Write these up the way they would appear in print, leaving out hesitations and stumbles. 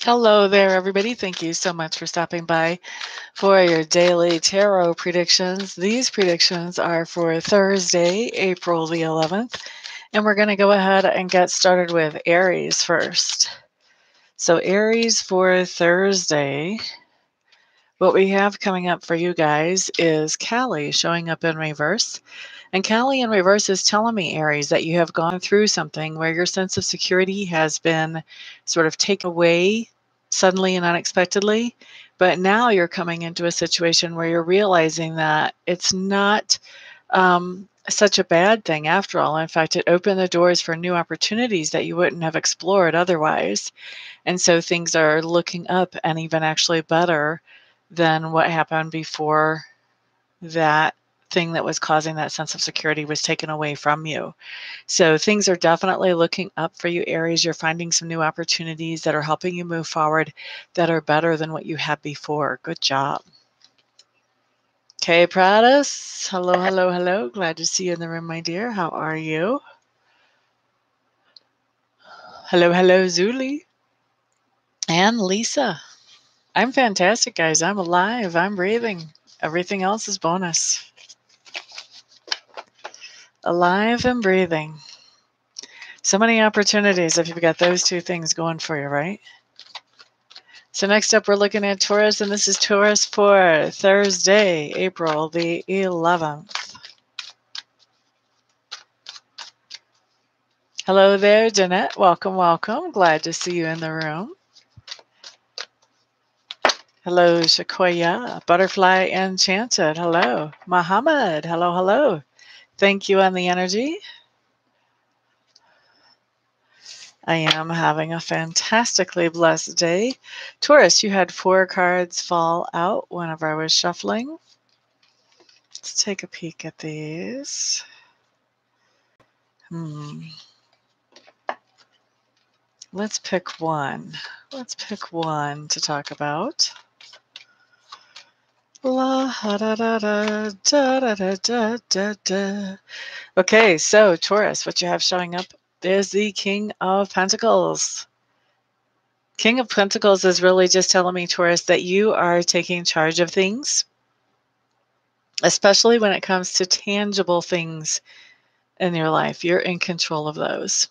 Hello there, everybody. Thank you so much for stopping by for your daily tarot predictions. These predictions are for Thursday, April the 11th, and we're going to go ahead and get started with Aries first. So, Aries for Thursday, what we have coming up for you guys is Callie showing up in reverse. And Callie in reverse is telling me, Aries, that you have gone through something where your sense of security has been sort of taken away suddenly and unexpectedly. But now you're coming into a situation where you're realizing that it's not such a bad thing after all. In fact, it opened the doors for new opportunities that you wouldn't have explored otherwise. And so things are looking up and even actually better than what happened before that thing that was causing that sense of security was taken away from you. So things are definitely looking up for you, Aries. You're finding some new opportunities that are helping you move forward that are better than what you had before. Good job. Okay, Pradas. Hello, hello, hello. Glad to see you in the room, my dear. How are you? Hello, hello, Zuli. And Lisa. I'm fantastic, guys. I'm alive. I'm breathing. Everything else is bonus. Alive and breathing. So many opportunities if you've got those two things going for you, right? So next up, we're looking at Taurus, and this is Taurus for Thursday, April the 11th. Hello there, Jeanette. Welcome, welcome. Glad to see you in the room. Hello, Shakoya. Butterfly Enchanted. Hello. Muhammad. Hello, hello. Thank you on the energy. I am having a fantastically blessed day. Taurus, you had 4 cards fall out whenever I was shuffling. Let's take a peek at these. Let's pick one. Let's pick one to talk about. La da da da da da da da da da. Okay, so Taurus, what you have showing up is the King of Pentacles. King of Pentacles is really just telling me, Taurus, that you are taking charge of things, especially when it comes to tangible things in your life. You're in control of those.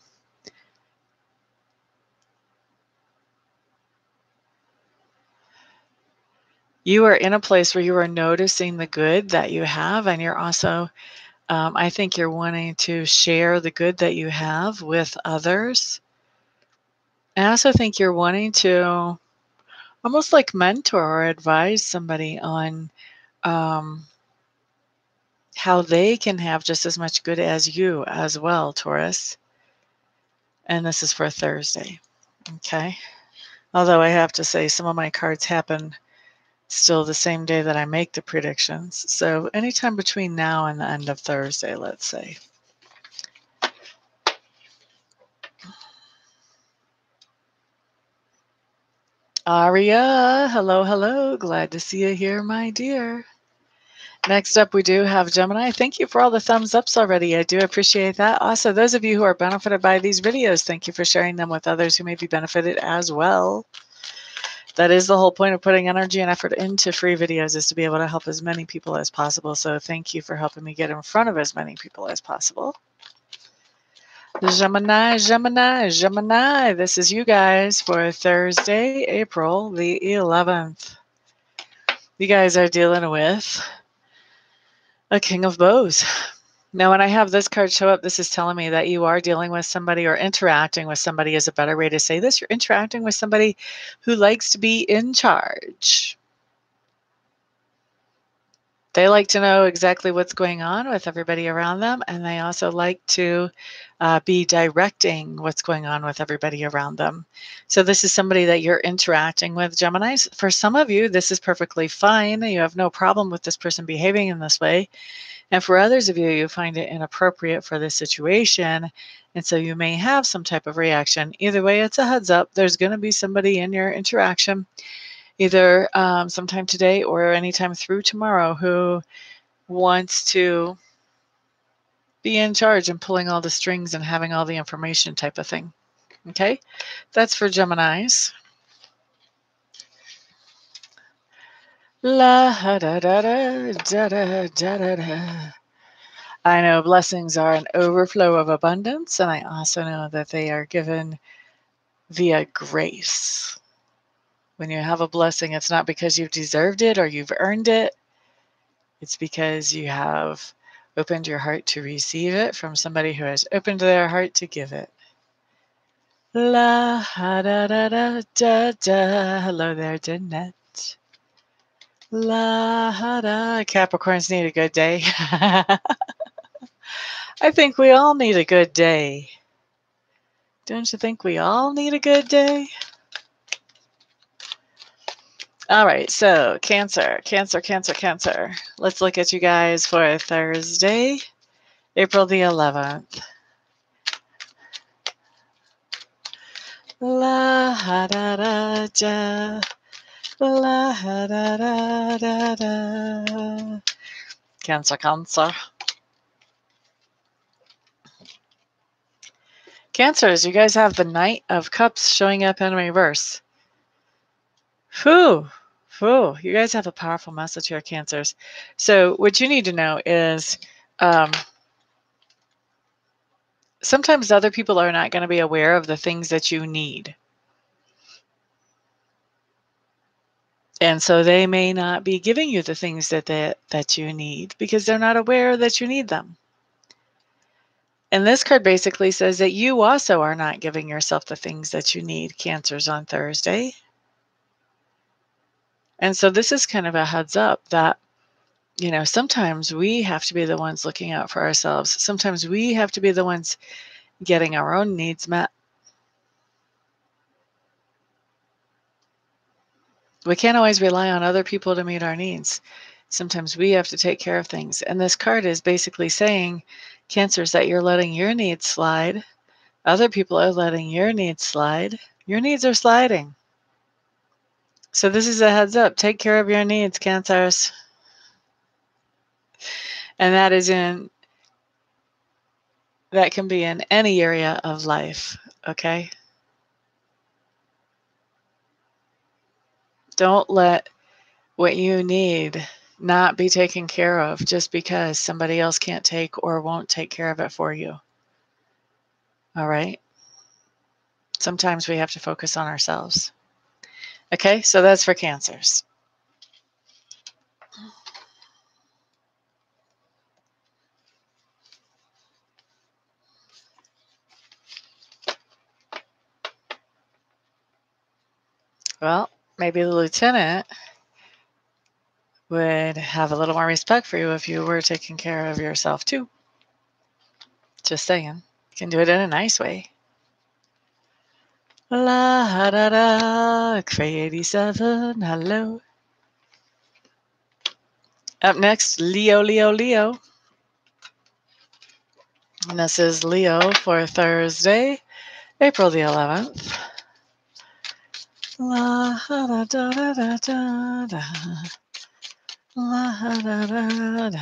You are in a place where you are noticing the good that you have, and you're also, I think you're wanting to share the good that you have with others. I also think you're wanting to almost like mentor or advise somebody on how they can have just as much good as you as well, Taurus. And this is for Thursday, okay? Although I have to say some of my cards happen still the same day that I make the predictions. So anytime between now and the end of Thursday, let's say. Aria, hello, hello. Glad to see you here, my dear. Next up, we do have Gemini. Thank you for all the thumbs ups already. I do appreciate that. Also, those of you who are benefited by these videos, thank you for sharing them with others who may be benefited as well. That is the whole point of putting energy and effort into free videos, is to be able to help as many people as possible. So thank you for helping me get in front of as many people as possible. Gemini, Gemini, Gemini. This is you guys for Thursday, April the 11th. You guys are dealing with a King of Bows. Now, when I have this card show up, this is telling me that you are dealing with somebody or interacting with somebody is a better way to say this. You're interacting with somebody who likes to be in charge. They like to know exactly what's going on with everybody around them, and they also like to be directing what's going on with everybody around them. So this is somebody that you're interacting with, Geminis. For some of you, this is perfectly fine. You have no problem with this person behaving in this way. And for others of you, you find it inappropriate for this situation, and so you may have some type of reaction. Either way, it's a heads up. There's going to be somebody in your interaction, either sometime today or anytime through tomorrow, who wants to be in charge and pulling all the strings and having all the information type of thing. Okay? That's for Geminis. La da da da da da da da. I know blessings are an overflow of abundance, and I also know that they are given via grace. When you have a blessing, it's not because you've deserved it or you've earned it. It's because you have opened your heart to receive it from somebody who has opened their heart to give it. La da da da da da. Hello there, Danette. La da. Capricorns need a good day. I think we all need a good day. Don't you think we all need a good day? All right, so Cancer. Let's look at you guys for Thursday, April the 11th. La da da da. La da da da da. Cancer. Cancers, you guys have the Knight of Cups showing up in reverse. Whew. You guys have a powerful message here, Cancers. So what you need to know is sometimes other people are not going to be aware of the things that you need. And so they may not be giving you the things that you need because they're not aware that you need them. And this card basically says that you also are not giving yourself the things that you need, Cancers, on Thursday. And so this is kind of a heads up that, you know, sometimes we have to be the ones looking out for ourselves. Sometimes we have to be the ones getting our own needs met. We can't always rely on other people to meet our needs. Sometimes we have to take care of things. And this card is basically saying, Cancers, that you're letting your needs slide. Other people are letting your needs slide. Your needs are sliding. So this is a heads up. Take care of your needs, Cancers. And that can be in any area of life, okay? Don't let what you need not be taken care of just because somebody else can't take or won't take care of it for you. All right? Sometimes we have to focus on ourselves. Okay, so that's for Cancers. Well, maybe the lieutenant would have a little more respect for you if you were taking care of yourself too. Just saying. You can do it in a nice way. La da da, K87, hello. Up next, Leo. And this is Leo for Thursday, April the 11th. La da da da da da da. La da da da.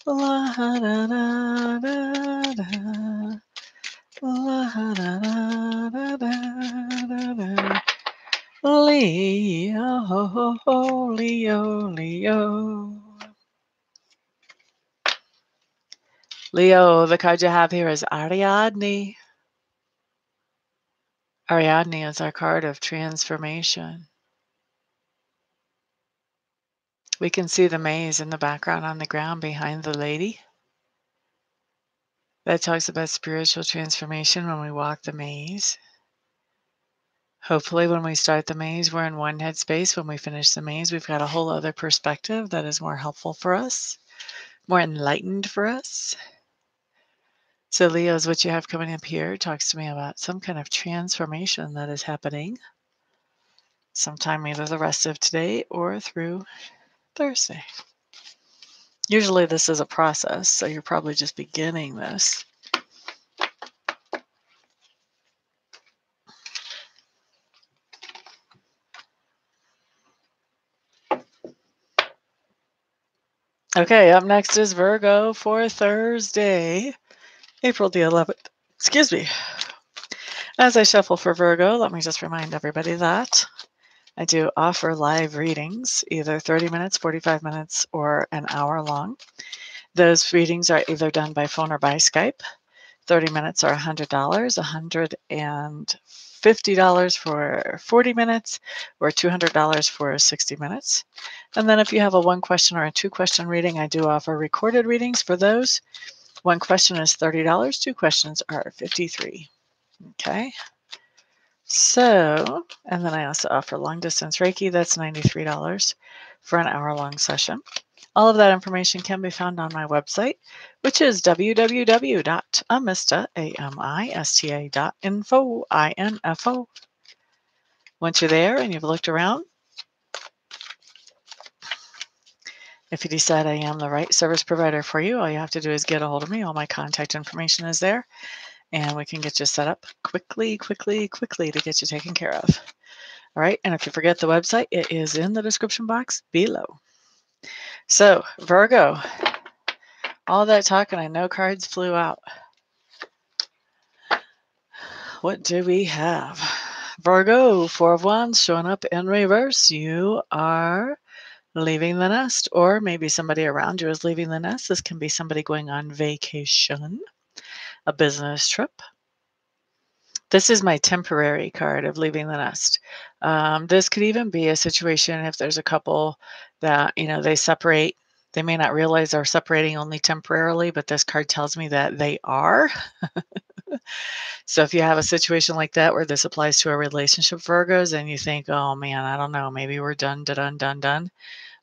La da da da da. La da da da da. Leo. Leo, the card you have here is Ariadne. Ariadne is our card of transformation. We can see the maze in the background on the ground behind the lady. That talks about spiritual transformation when we walk the maze. Hopefully when we start the maze, we're in one headspace. When we finish the maze, we've got a whole other perspective that is more helpful for us, more enlightened for us. So Leo's what you have coming up here talks to me about some kind of transformation that is happening sometime either the rest of today or through Thursday. Usually this is a process, so you're probably just beginning this. Okay, up next is Virgo for Thursday, April the 11th. Excuse me. As I shuffle for Virgo, let me just remind everybody that I do offer live readings, either 30 minutes, 45 minutes, or an hour long. Those readings are either done by phone or by Skype. 30 minutes are $100, $150 for 40 minutes, or $200 for 60 minutes. And then if you have a 1-question or a 2-question reading, I do offer recorded readings for those. 1 question is $30, 2 questions are $53. Okay. So, and then I also offer long distance Reiki. That's $93 for an hour-long session. All of that information can be found on my website, which is www.amista.info. Once you're there and you've looked around, if you decide I am the right service provider for you, all you have to do is get a hold of me. All my contact information is there, and we can get you set up quickly to get you taken care of. All right, and if you forget the website, it is in the description box below. So, Virgo, all that talking, I know cards flew out. What do we have? Virgo, 4 of Wands showing up in reverse. You are leaving the nest, or maybe somebody around you is leaving the nest. This can be somebody going on vacation, a business trip. This is my temporary card of leaving the nest. This could even be a situation if there's a couple that, they separate. They may not realize they're separating only temporarily, but this card tells me that they are. So if you have a situation like that where this applies to a relationship, Virgos, and you think, oh man, I don't know, maybe we're done.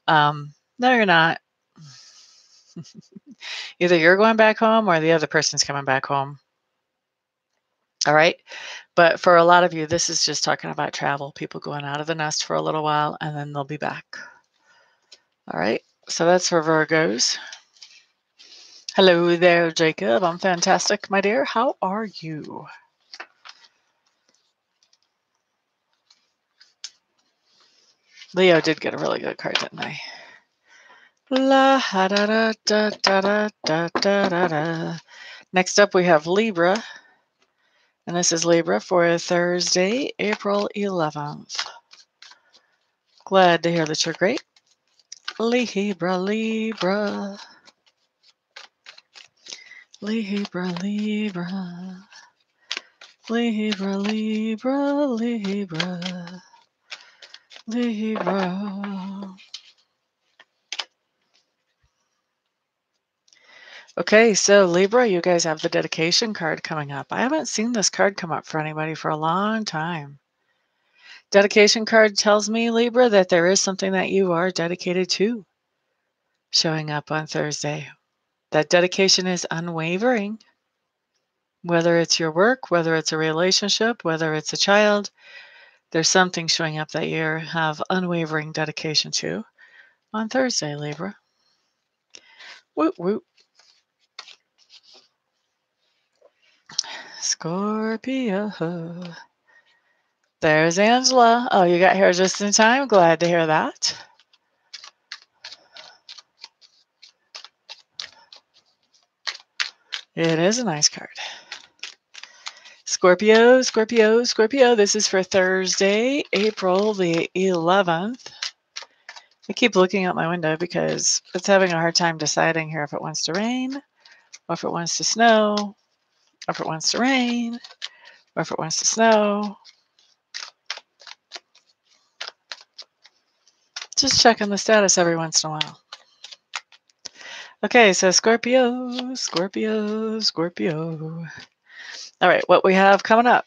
No, you're not. Either you're going back home or the other person's coming back home. All right. But for a lot of you, this is just talking about travel, people going out of the nest for a little while and then they'll be back. All right. So that's for Virgos. Hello there, Jacob. I'm fantastic, my dear. How are you? Leo did get a really good card, didn't I? La da da da da da da da da. Next up, we have Libra. And this is Libra for Thursday, April 11th. Glad to hear that you're great. Libra, Libra. Libra, Libra. Libra, Libra, Libra. Libra. Okay, so Libra, you guys have the dedication card coming up. I haven't seen this card come up for anybody for a long time. Dedication card tells me, Libra, that there is something that you are dedicated to showing up on Thursday. That dedication is unwavering. Whether it's your work, whether it's a relationship, whether it's a child, there's something showing up that you have unwavering dedication to on Thursday, Libra. Woot woot. Scorpio. There's Angela. Oh, you got here just in time. Glad to hear that. It is a nice card. Scorpio, Scorpio, Scorpio. This is for Thursday, April the 11th. I keep looking out my window because it's having a hard time deciding here if it wants to rain, or if it wants to snow, or if it wants to rain, or if it wants to snow. Just checking the status every once in a while. Okay, so Scorpio, Scorpio, Scorpio. All right, what we have coming up.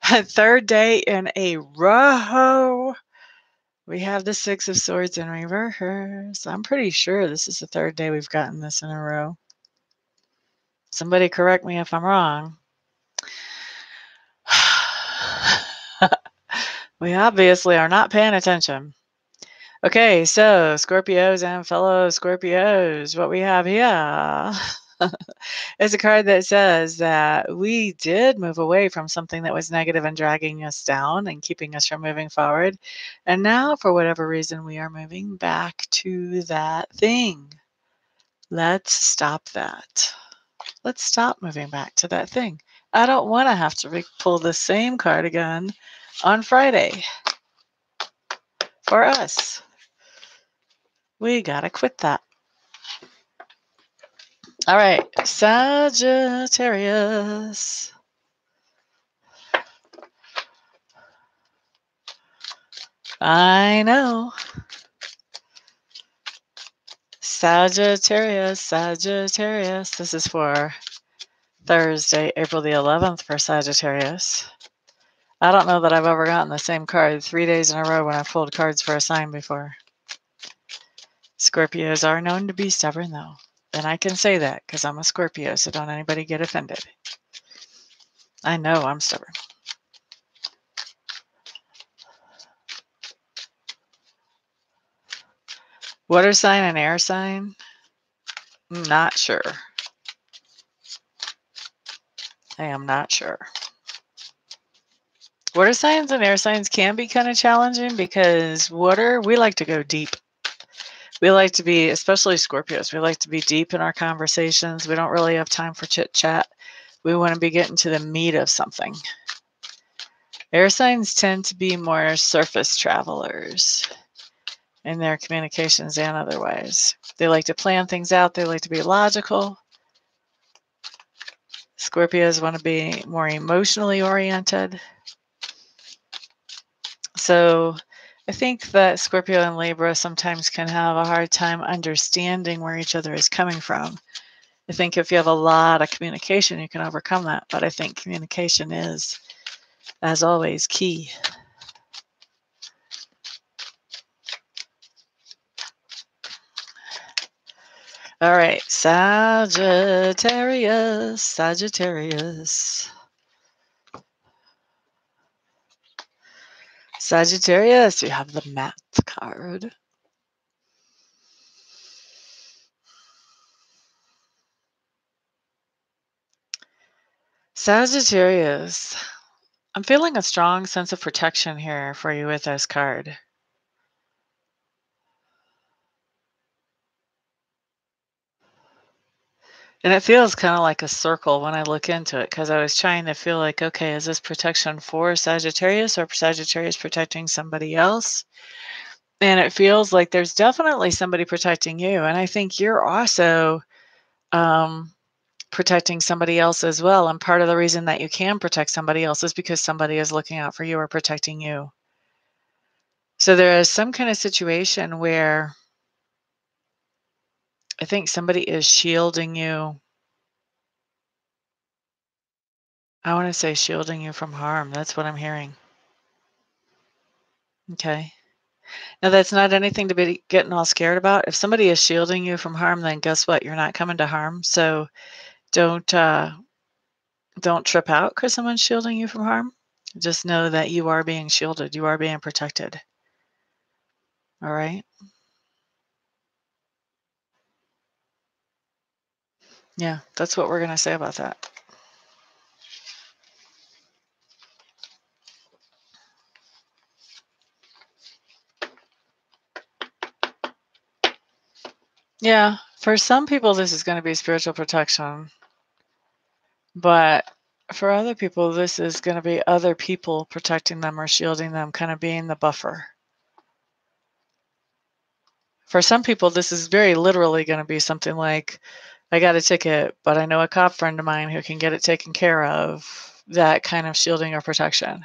Third day in a row. We have the 6 of Swords in reverse. I'm pretty sure this is the 3rd day we've gotten this in a row. Somebody correct me if I'm wrong. We obviously are not paying attention. Okay, so Scorpios and fellow Scorpios, what we have here is a card that says that we did move away from something that was negative and dragging us down and keeping us from moving forward. And now, for whatever reason, we are moving back to that thing. Let's stop that. Let's stop moving back to that thing. I don't want to have to pull the same card again on Friday. for us. We gotta quit that. All right, Sagittarius. I know. Sagittarius, Sagittarius. This is for Thursday, April the 11th for Sagittarius. I don't know that I've ever gotten the same card 3 days in a row when I've pulled cards for a sign before. Scorpios are known to be stubborn, though. And I can say that because I'm a Scorpio, so don't anybody get offended. I know I'm stubborn. Water sign and air sign? Not sure. I am not sure. Water signs and air signs can be kind of challenging because water, we like to go deep. We like to be, especially Scorpios, we like to be deep in our conversations. We don't really have time for chit chat. We want to be getting to the meat of something. Air signs tend to be more surface travelers in their communications and otherwise. They like to plan things out. They like to be logical. Scorpios want to be more emotionally oriented. So I think that Scorpio and Libra sometimes can have a hard time understanding where each other is coming from. I think if you have a lot of communication, you can overcome that. But I think communication is, as always, key. All right, Sagittarius, Sagittarius. Sagittarius, you have the Math card. Sagittarius, I'm feeling a strong sense of protection here for you with this card. And it feels kind of like a circle when I look into it because I was trying to feel like, okay, is this protection for Sagittarius or Sagittarius protecting somebody else? And it feels like there's definitely somebody protecting you. And I think you're also protecting somebody else as well. And part of the reason that you can protect somebody else is because somebody is looking out for you or protecting you. So there is some kind of situation where I think somebody is shielding you. I want to say shielding you from harm. That's what I'm hearing. Okay. Now, that's not anything to be getting all scared about. If somebody is shielding you from harm, then guess what? You're not coming to harm. So don't trip out because someone's shielding you from harm. Just know that you are being shielded. You are being protected. All right? Yeah, that's what we're going to say about that. Yeah, for some people, this is going to be spiritual protection. But for other people, this is going to be other people protecting them or shielding them, kind of being the buffer. For some people, this is very literally going to be something like, I got a ticket, but I know a cop friend of mine who can get it taken care of. That kind of shielding or protection.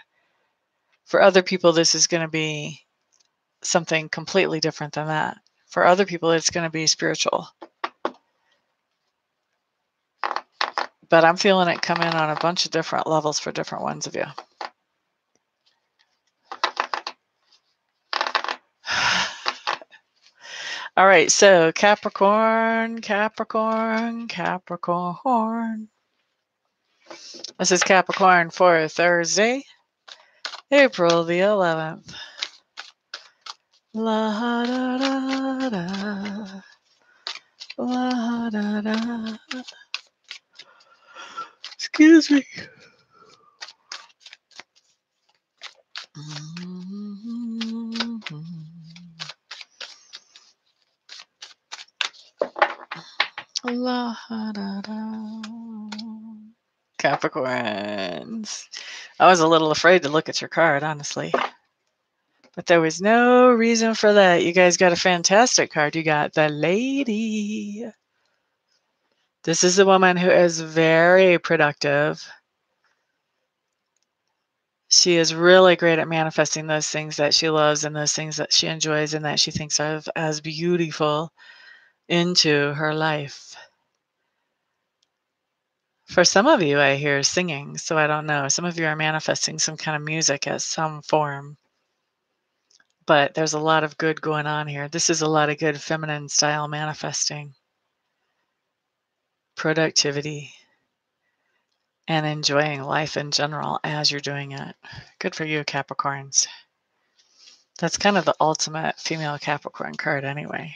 For other people, this is going to be something completely different than that. For other people, it's going to be spiritual. But I'm feeling it come in on a bunch of different levels for different ones of you. All right, so Capricorn, Capricorn, Capricorn. This is Capricorn for Thursday, April the 11th. La da da da. La da da. Excuse me. La da da. Capricorns. I was a little afraid to look at your card, honestly. But there was no reason for that. You guys got a fantastic card. You got the Lady. This is the woman who is very productive. She is really great at manifesting those things that she loves and those things that she enjoys and that she thinks of as beautiful into her life. For some of you, I hear singing, so I don't know. Some of you are manifesting some kind of music as some form. But there's a lot of good going on here. This is a lot of good feminine style manifesting. Productivity. And enjoying life in general as you're doing it. Good for you, Capricorns. That's kind of the ultimate female Capricorn card anyway.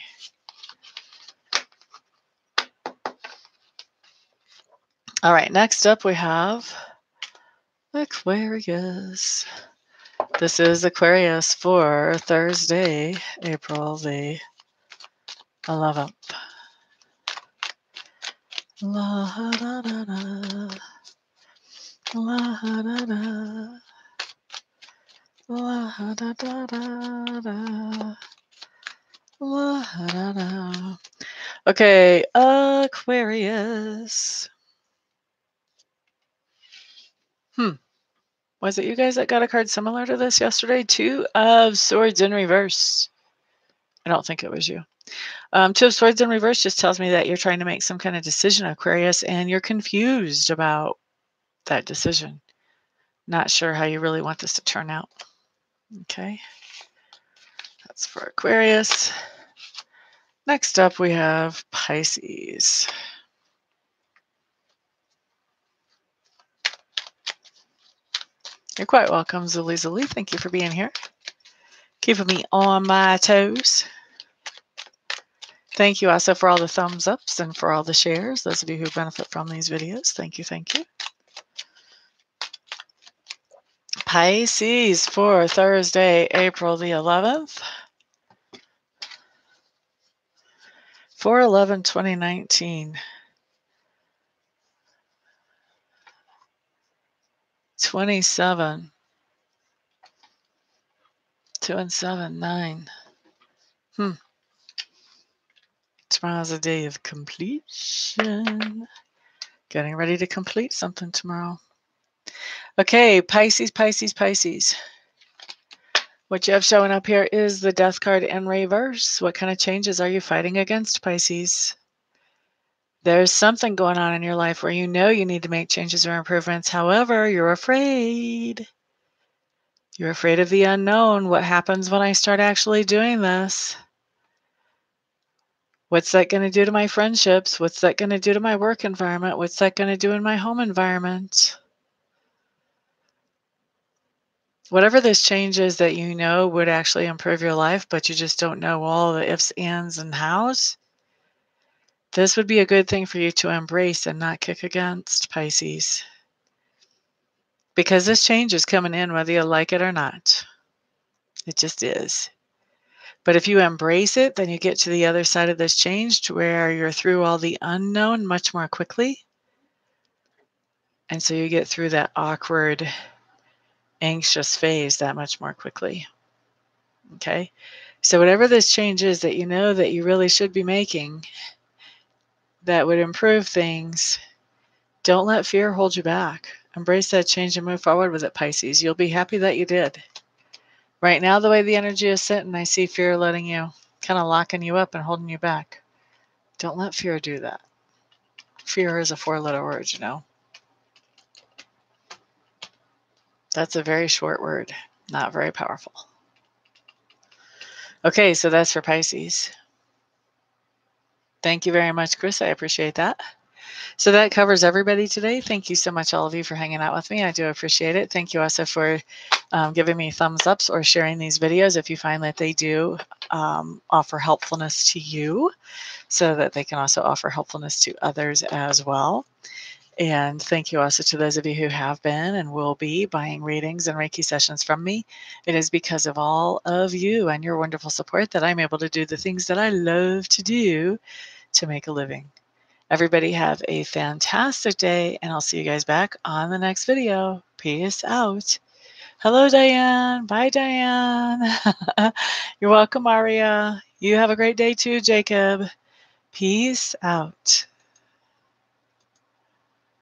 All right, next up we have Aquarius. This is Aquarius for Thursday, April the 11th. La da da da. La da da. La da da da. La da da. Okay, Aquarius. Was it you guys that got a card similar to this yesterday? Two of Swords in reverse. I don't think it was you. Two of Swords in reverse just tells me that you're trying to make some kind of decision, Aquarius, and you're confused about that decision. Not sure how you really want this to turn out. Okay. That's for Aquarius. Next up, we have Pisces. You're quite welcome, Zuli. Thank you for being here. Keeping me on my toes. Thank you also for all the thumbs ups and for all the shares. Those of you who benefit from these videos, thank you, thank you. Pisces for Thursday, April the 11th. 4/11/2019. 27. 2 and 7, 9. Tomorrow's a day of completion. Getting ready to complete something tomorrow. Okay, Pisces, Pisces, Pisces. What you have showing up here is the Death card in reverse. What kind of changes are you fighting against, Pisces? There's something going on in your life where you know you need to make changes or improvements. However, you're afraid. You're afraid of the unknown. What happens when I start actually doing this? What's that going to do to my friendships? What's that going to do to my work environment? What's that going to do in my home environment? Whatever this change is that you know would actually improve your life, but you just don't know all the ifs, ands, and hows, this would be a good thing for you to embrace and not kick against, Pisces. Because this change is coming in whether you like it or not. It just is. But if you embrace it, then you get to the other side of this change to where you're through all the unknown much more quickly. And so you get through that awkward, anxious phase that much more quickly. Okay? So whatever this change is that you know that you really should be making that would improve things, don't let fear hold you back. Embrace that change and move forward with it, Pisces. You'll be happy that you did. Right now, the way the energy is sitting, I see fear letting you, kind of locking you up and holding you back. Don't let fear do that. Fear is a 4-letter word, you know. That's a very short word, not very powerful. Okay, so that's for Pisces. Thank you very much, Chris. I appreciate that. So that covers everybody today. Thank you so much, all of you, for hanging out with me. I do appreciate it. Thank you also for giving me thumbs ups or sharing these videos if you find that they do offer helpfulness to you, so that they can also offer helpfulness to others as well. And thank you also to those of you who have been and will be buying readings and Reiki sessions from me. It is because of all of you and your wonderful support that I'm able to do the things that I love to do to make a living. Everybody have a fantastic day, and I'll see you guys back on the next video. Peace out. Hello, Diane. Bye, Diane. You're welcome, Aria. You have a great day too, Jacob. Peace out.